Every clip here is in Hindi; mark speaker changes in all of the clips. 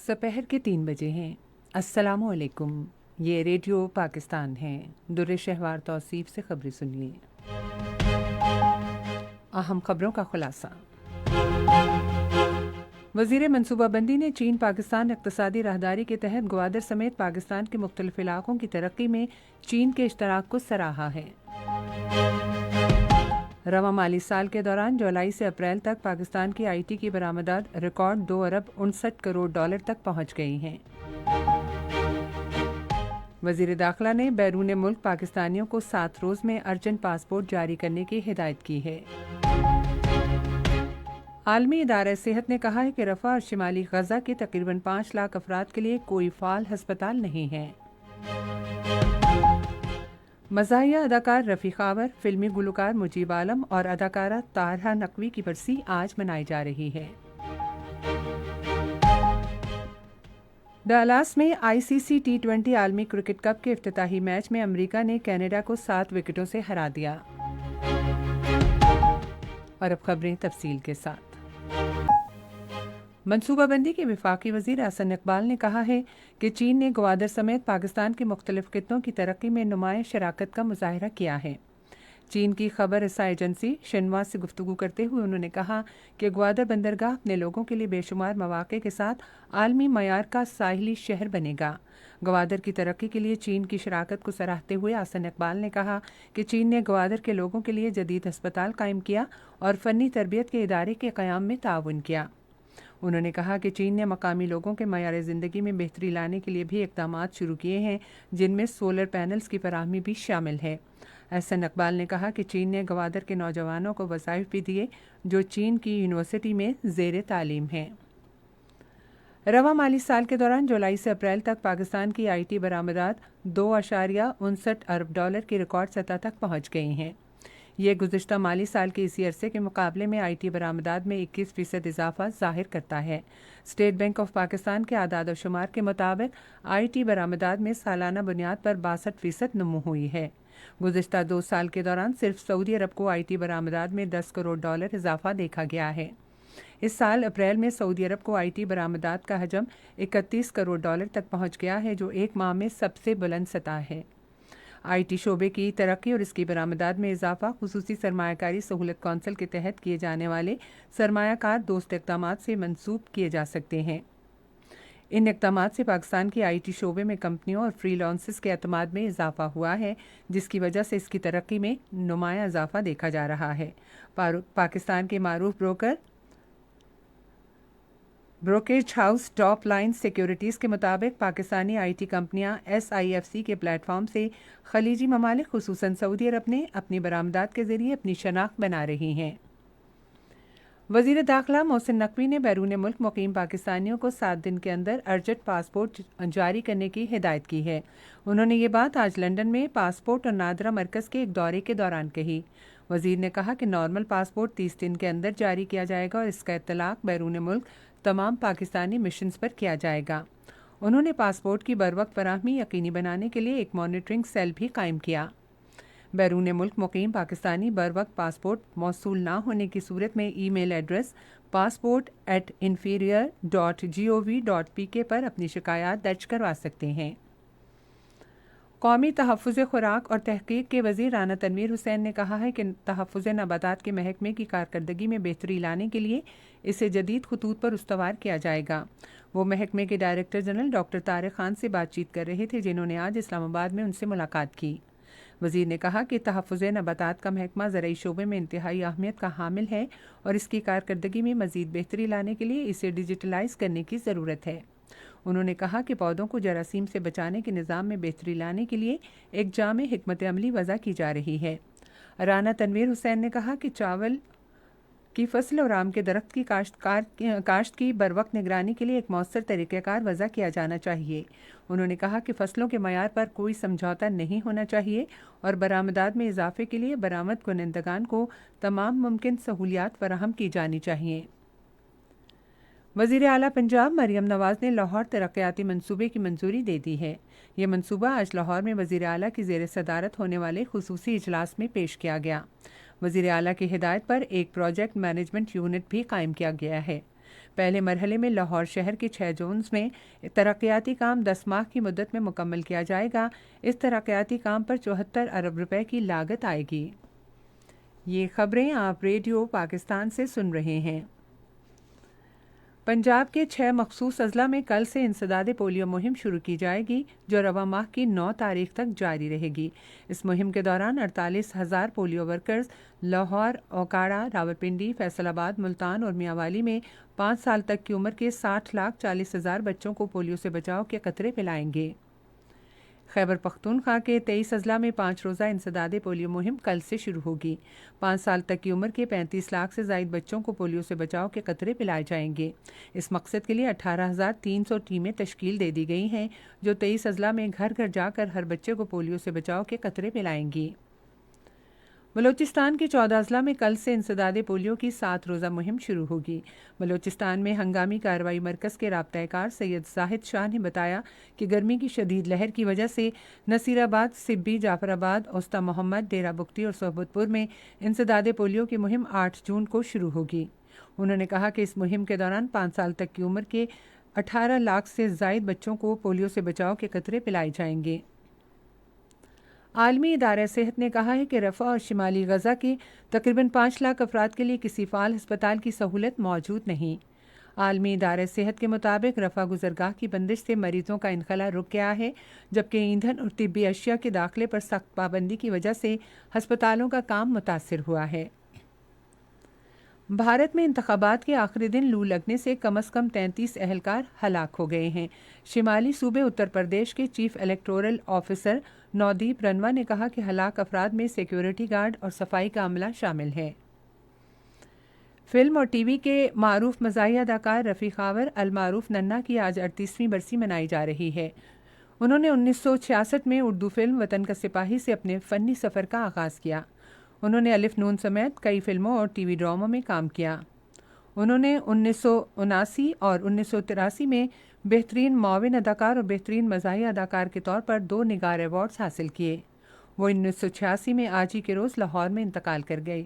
Speaker 1: दोपहर के 3 बजे हैं। अस्सलामुअलैकुम। ये रेडियो पाकिस्तान है। दुर्र शहवार तौसीफ से खबरें सुनिए। अहम खबरों का खुलासा। वज़ीर मनसूबाबंदी ने चीन पाकिस्तान इक़्तिसादी राहदारी के तहत ग्वादर समेत पाकिस्तान के मुख्तलिफ इलाकों की तरक्की में चीन के इश्तराक को सराहा है। रवा माली साल के दौरान जुलाई से अप्रैल तक पाकिस्तान की IT की बरामदात रिकॉर्ड 2 अरब 59 करोड़ डॉलर तक पहुंच गई हैं। वज़ीर दाखिला ने बैरून मुल्क पाकिस्तानियों को 7 रोज़ में अर्जेंट पासपोर्ट जारी करने की हिदायत की है। आलमी इदारा सेहत ने कहा है कि रफ़ा और शिमाली गज़ा के तकरीबन 5 लाख अफराद के लिए कोई फ़ाल हस्पताल नहीं है। मज़ाहिया अदाकार रफ़ी खावर, फिल्मी गुलकार मुजीब आलम और अदाकारा तारहा नकवी की बरसी आज मनाई जा रही है। डलास में ICC T20 आलमी क्रिकेट कप के इफ्तिताही मैच में अमेरिका ने कनाडा को 7 विकेटों से हरा दिया। और अब खबरें तफसील के साथ। मनसूबाबंदी के वफाकी वज़ीर अहसन इकबाल ने कहा है कि चीन ने ग्वादर समेत पाकिस्तान के मुख्तलिफ खित्तों की तरक्की में नुमाया शराकत का मुजाहरा किया है। चीन की खबर रसा एजेंसी शिन्वा से गुफ्तगू करते हुए उन्होंने कहा कि ग्वादर बंदरगाह अपने लोगों के लिए बेशुमार मौक़े के साथ आलमी मयार का साहिली शहर बनेगा। ग्वादर की तरक्की के लिए चीन की शराकत को सराहते हुए अहसन इकबाल ने कहा कि चीन ने ग्वादर के लोगों के लिए जदीद अस्पताल कायम किया और फ़नी तरबियत के इदारे के क़याम में ताउन किया। उन्होंने कहा कि चीन ने मकामी लोगों के मयार ज़िंदगी में बेहतरी लाने के लिए भी इक़दामात शुरू किए हैं, जिनमें सोलर पैनल्स की फराहमी भी शामिल है। अहसन इकबाल ने कहा कि चीन ने ग्वादर के नौजवानों को वज़ाइफ भी दिए जो चीन की यूनिवर्सिटी में ज़ेर तालीम हैं। रवा माली साल के दौरान जुलाई से अप्रैल तक पाकिस्तान की IT बरामदात 2.59 अरब डॉलर की रिकॉर्ड सतह तक पहुँच गई हैं। ये गुज़िश्ता माली साल के इसी अरसे के मुकाबले में IT बरामदात में 21% इजाफा ज़ाहिर करता है। स्टेट बैंक ऑफ पाकिस्तान के आदाद और शुमार के मुताबिक IT बरामदात में सालाना बुनियाद पर 62% नमू हुई है। गुज़िश्ता 2 साल के दौरान सिर्फ सऊदी अरब को IT बरामदात में 10 करोड़ डॉलर इजाफा देखा गया है। इस साल अप्रैल में सऊदी अरब को IT बरामदात का हजम 31 करोड़ डॉलर तक पहुँच गया है, जो एक माह में सबसे बुलंद सतह है। IT शोबे की तरक्की और इसकी बरामदात में इजाफा खुसूसी सरमायाकारी सहूलत कौंसिल के तहत किए जाने वाले सरमायाकार दोस्त इक़दामात से मंसूब किए जा सकते हैं। इन इक़दामात से पाकिस्तान की IT शोबे में कंपनियों और फ्रीलांसर्स के एतमाद में इजाफा हुआ है, जिसकी वजह से इसकी तरक्की में नुमाया इजाफा देखा जा रहा है। पाकिस्तान के मारूफ brokerage house top line securities के मुताबिक पाकिस्तानी IT कंपनियां SIFC के प्लेटफॉर्म से खलीजी ममालिक खुसूसन सऊदी अरब ने अपनी बरामदात के ज़रिए अपनी शनाख्त बना रही हैं। वज़ीर दाखिला मोहसिन नकवी ने बैरून मुल्क मुकीम पाकिस्तानियों को 7 दिन के अंदर अर्जेंट पासपोर्ट जारी करने की हिदायत की है। उन्होंने ये बात आज लंदन में पासपोर्ट और नादरा मरकज़ के एक दौरे के दौरान कही। वज़ीर ने कहा कि नॉर्मल पासपोर्ट 30 दिन के अंदर जारी किया जाएगा और इसका इत्तलाक़ बैरून मुल्क तमाम पाकिस्तानी मिशंस पर किया जाएगा। उन्होंने पासपोर्ट की बरवक्त फराहमी यकीनी बनाने के लिए एक मॉनिटरिंग सेल भी कायम किया। बैरून मुल्क मुकीम पाकिस्तानी बरवक्त पासपोर्ट मौसूल ना होने की सूरत में ईमेल एड्रेस passport@inferior.gov.pk पर अपनी शिकायत दर्ज करवा सकते हैं। कौमी तहफ़्फ़ुज़ खुराक और तहक़ीक़ के वज़ीर राना तनवीर हुसैन ने कहा है कि तहफ़्फ़ुज़ नबातात के महकमे की कारकर्दगी में बेहतरी लाने के लिए इसे जदीद खतूत पर उस्तवार किया जाएगा। वो महकमे के director general doctor Tariq Khan से बातचीत कर रहे थे, जिन्होंने आज इस्लामाबाद में उनसे मुलाकात की। वज़ीर ने कहा कि तहफ़्फ़ुज़ नबातात का महकमा ज़राई शोबे में इंतहाई अहमियत का हामिल है और इसकी कारकर्दगी में मज़ीद बेहतरी लाने के लिए इसे डिजिटलाइज़ करने की ज़रूरत है। उन्होंने कहा कि पौधों को जरासीम से बचाने के निज़ाम में बेहतरी लाने के लिए एक जामे हिकमत अमली वज़ा की जा रही है। राना तनवीर हुसैन ने कहा कि चावल की फसल और आम के दरख्त की काश्त की बरवक्त निगरानी के लिए एक मौसर तरीक़ाकार वज़ा किया जाना चाहिए। उन्होंने कहा कि फसलों के मयार पर कोई समझौता नहीं होना चाहिए और बरामदात में इजाफे के लिए बरामद कुनंदगान को तमाम मुमकिन सहूलियात फराहम की जानी चाहिए। वज़ीर आला पंजाब मरियम नवाज़ ने लाहौर तरक्याती मंसूबे की मंजूरी दे दी है। ये मंसूबा आज लाहौर में वज़ीर आला की ज़ेर सदारत होने वाले खुसूसी इजलास में पेश किया गया। वज़ीर आला की हिदायत पर एक प्रोजेक्ट मैनेजमेंट यूनिट भी कायम किया गया है। पहले मरहले में लाहौर शहर के 6 जोन्स में तरक्याती काम 10 माह की मुद्दत में मुकम्मल किया जाएगा। इस तरक्याती काम पर 74 अरब रुपए की लागत आएगी। ये खबरें आप रेडियो पाकिस्तान से सुन रहे हैं। पंजाब के 6 मखसूस अजला में कल से इंसदाद पोलियो मुहिम शुरू की जाएगी, जो रवा माह की 9 तारीख तक जारी रहेगी। इस मुहिम के दौरान 48,000 पोलियो वर्कर्स लाहौर, ओकाड़ा, रावलपिंडी, फैसलाबाद, मुल्तान और मियांवाली में 5 साल तक की उम्र के 60,40,000 बच्चों को पोलियो से बचाव के कतरे पिलाएंगे। खैबर पख्तूनख्वा के 23 अजला में 5 रोज़ा इंसदाद पोलियो मुहिम कल से शुरू होगी। 5 साल तक की उम्र के 35 लाख से ज़ायद बच्चों को पोलियो से बचाव के कतरे पिलाए जाएंगे। इस मकसद के लिए 18,300 टीमें तश्कील दे दी गई हैं, जो 23 अजला में घर घर जाकर हर बच्चे को पोलियो से बचाव के कतरे पिलाएंगी। बलूचिस्तान के 14 अजला में कल से इंसदाद पोलियो की 7 रोज़ा मुहिम शुरू होगी। बलूचिस्तान में हंगामी कार्रवाई मरकज़ के राब्ता-ए-कार सैयद जाहिद शाह ने बताया कि गर्मी की शदीद लहर की वजह से नसीराबाद, सिब्बी, जाफराबाद, उस्ता मोहम्मद, डेरा बुगटी और सोहबतपुर में इंसदाद पोलियो की मुहिम 8 जून को शुरू होगी। उन्होंने कहा कि इस मुहिम के दौरान 5 साल तक की उम्र के 18 लाख से ज़ायद बच्चों को पोलियो से बचाव के कतरे पिलाए जाएंगे। आलमी इदारा सेहत ने कहा है कि रफ़ा और शिमाली गज़ा के तकरीबन 5 लाख अफराद के लिए किसी फ़ाल हस्पताल की सहूलत मौजूद नहीं। आलमी इदारा सेहत के मुताबिक रफ़ा गुज़रगाह की बंदिश से मरीज़ों का इनखला रुक गया है, जबकि ईंधन और तिब्बी अशिया के दाखिले पर सख्त पाबंदी की वजह से हस्पतालों का काम मुतासिर हुआ है। भारत में इंतखाबात के आखिरी दिन लू लगने से कम से कम 33 अहलकार हलाक हो गए हैं। शिमाली सूबे उत्तर प्रदेश के चीफ इलेक्टोरल ऑफिसर नौदीप रनवा ने कहा कि हलाक अफराद में सिक्योरिटी गार्ड और सफाई का अमला शामिल है। फिल्म और टीवी के मारूफ मज़ाही अदाकार रफ़ी खावर अल मारूफ नन्ना की आज 38वीं बरसी मनाई जा रही है। उन्होंने 1966 में उर्दू फिल्म वतन का सिपाही से अपने फ़नी सफ़र का आगाज़ किया। उन्होंने अलिफ नून समेत कई फिल्मों और टीवी ड्रामों में काम किया। उन्होंने 1979 और 1983 में बेहतरीन माविन अदाकार और बेहतरीन मज़ाही अदाकार के तौर पर 2 निगार अवार्ड्स हासिल किए। वो 1986 में आज ही के रोज़ लाहौर में इंतकाल कर गई।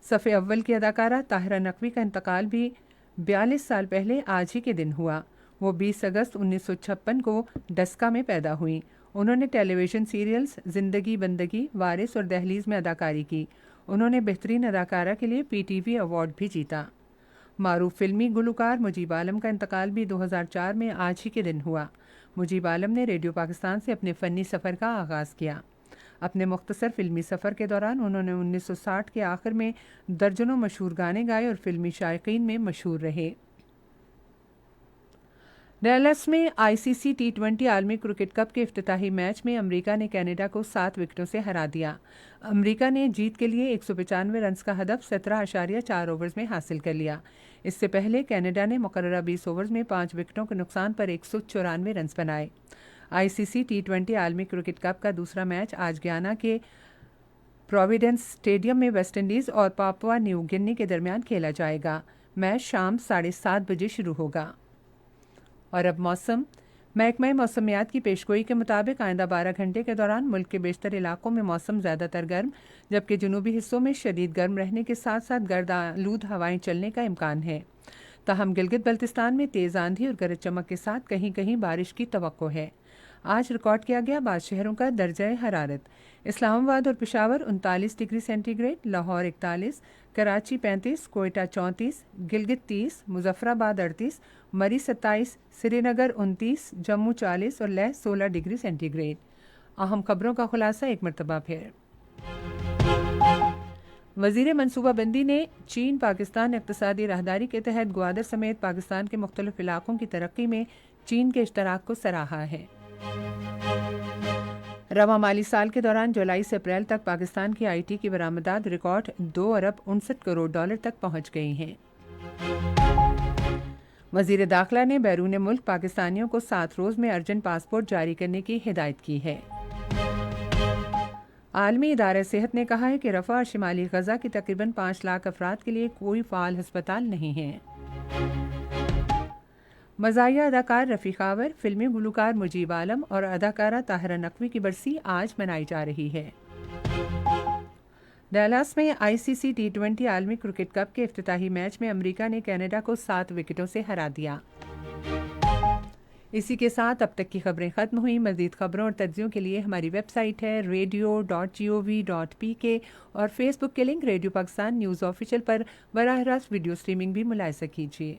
Speaker 1: सफ़े अव्वल की अदाकारा ताहिरा नकवी का इंतकाल भी 42 साल पहले आज ही के दिन हुआ। वो 20 अगस्त 1956 को डस्का में पैदा हुई। उन्होंने टेलीविज़न सीरियल्स ज़िंदगी बंदगी, वारिस और दहलीज़ में अदाकारी की। उन्होंने बेहतरीन अदाकारा के लिए PTV अवार्ड भी जीता। मारूफ फिल्मी गुलकार मुजीब आलम का इंतकाल भी 2004 में आज ही के दिन हुआ। मुजीब आलम ने रेडियो पाकिस्तान से अपने फ़नी सफ़र का आगाज़ किया। अपने मुख्तसर फिल्मी सफ़र के दौरान उन्होंने 1960 के आखिर में दर्जनों मशहूर गाने गाए और फिल्मी शायकीन में मशहूर रहे। डैलस में ICC T20 आलमी क्रिकेट कप के इफ्तिताही मैच में अमेरिका ने कनाडा को 7 विकेटों से हरा दिया। अमेरिका ने जीत के लिए 195 रन्स का हदफ 17.4 ओवर्स में हासिल कर लिया। इससे पहले कनाडा ने मुकर्ररा 20 ओवर्स में 5 विकेटों के नुकसान पर 194 रन्स बनाए। ICC T20 आलमी क्रिकेट कप का दूसरा मैच आज गयाना के प्रोविडेंस स्टेडियम में वेस्टइंडीज़ और पापुआ न्यू गिनी के दरमियान खेला जाएगा। मैच शाम 7:30 बजे शुरू होगा। और अब मौसम। महकमा मौसमियात की पेशगोई के मुताबिक आइंदा 12 घंटे के दौरान मुल्क के बेशतर इलाकों में मौसम ज़्यादातर गर्म, जबकि जनूबी हिस्सों में शदीद गर्म रहने के साथ साथ गर्द आलूद हवाएं चलने का इम्कान है। ताहम गिलगित बल्तिस्तान में तेज़ आंधी और गरज चमक के साथ कहीं कहीं बारिश की तवक्को है। आज रिकॉर्ड किया गया 12 शहरों का दर्जा हरारत। इस्लामाबाद और पेशावर 39 डिग्री सेंटीग्रेड, लाहौर 41, कराची 35, कोयटा 34, गिलगित 30, मुजफ्फराबाद 38, मरी 27, श्रीनगर 29, जम्मू 40 और लेह 16 डिग्री सेंटीग्रेड। अहम खबरों का खुलासा एक मरतबा फिर। वज़ीर मनसूबाबंदी ने चीन पाकिस्तान इक़्तिसादी राहदारी के तहत ग्वादर समेत पाकिस्तान के मुख्तलिफ इलाकों की तरक्की में चीन के इश्तराक को सराहा है। रवा माली साल के दौरान जुलाई से अप्रैल तक पाकिस्तान की IT की बरामदात रिकॉर्ड 2 अरब 59 करोड़ डॉलर तक पहुंच गई हैं। वज़ीर दाखिला ने बैरून मुल्क पाकिस्तानियों को 7 रोज़ में अर्जेंट पासपोर्ट जारी करने की हिदायत की है। आलमी इदारा सेहत ने कहा है कि रफ़ा और शिमाली गज़ा के तकरीबन 5 लाख अफराद के लिए कोई फ़ाल हस्पताल नहीं है। मज़ाहिया अदाकार रफ़ी खावर, फिल्मी गुलकार मुजीब आलम और अदाकारा ताहिरा नकवी की बरसी आज मनाई जा रही है। डैलास में आईसीसी टी20 आलमी क्रिकेट कप के इफ्तिताही मैच में अमेरिका ने कनाडा को 7 विकेटों से हरा दिया। इसी के साथ अब तक की खबरें खत्म हुई। मज़ीद खबरों और तज्जियों के लिए हमारी वेबसाइट है radio.gov.pk और फेसबुक के link radio Pakistan news official पर बराह रास्त वीडियो स्ट्रीमिंग भी मुलाहिजा कीजिए।